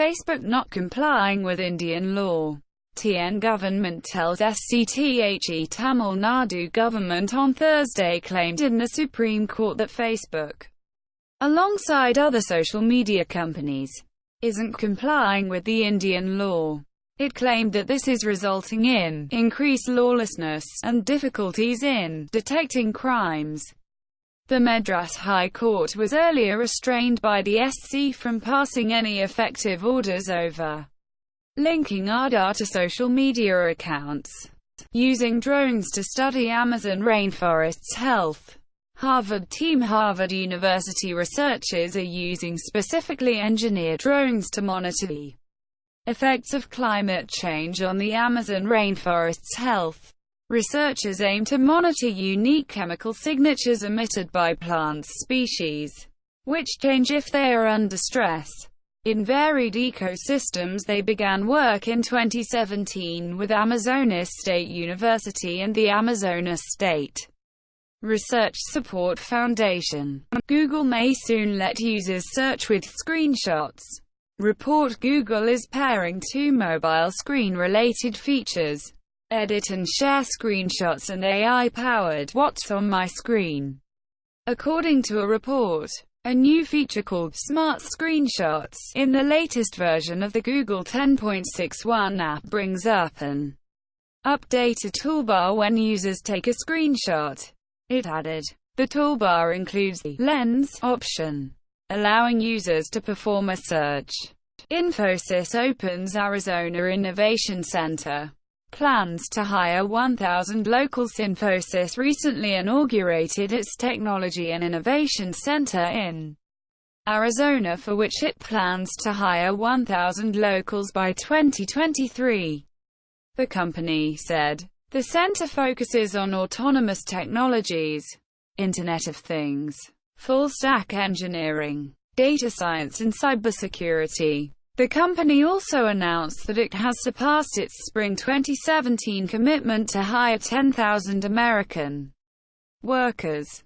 Facebook not complying with Indian law. TN government tells SCTHE Tamil Nadu government on Thursday claimed in the Supreme Court that Facebook, alongside other social media companies, isn't complying with the Indian law. It claimed that this is resulting in increased lawlessness and difficulties in detecting crimes. The Madras High Court was earlier restrained by the SC from passing any effective orders over linking Aadhaar to social media accounts. Using drones to study Amazon rainforest's health. Harvard University researchers are using specifically engineered drones to monitor the effects of climate change on the Amazon rainforest's health. Researchers aim to monitor unique chemical signatures emitted by plant species, which change if they are under stress. In varied ecosystems. They began work in 2017 with Amazonas State University and the Amazonas State Research Support Foundation. Google may soon let users search with screenshots. Report: Google is pairing two mobile screen-related features. Edit and share screenshots and AI-powered "What's on my screen?" According to a report, a new feature called Smart Screenshots in the latest version of the Google 10.61 app brings up an updated toolbar when users take a screenshot. It added, the toolbar includes the lens option, allowing users to perform a search. Infosys opens Arizona Innovation Center. Plans to hire 1,000 locals. Infosys recently inaugurated its Technology and Innovation Center in Arizona, for which it plans to hire 1,000 locals by 2023. The company said. The center focuses on autonomous technologies, Internet of Things, full-stack engineering, data science and cybersecurity. The company also announced that it has surpassed its spring 2017 commitment to hire 10,000 American workers.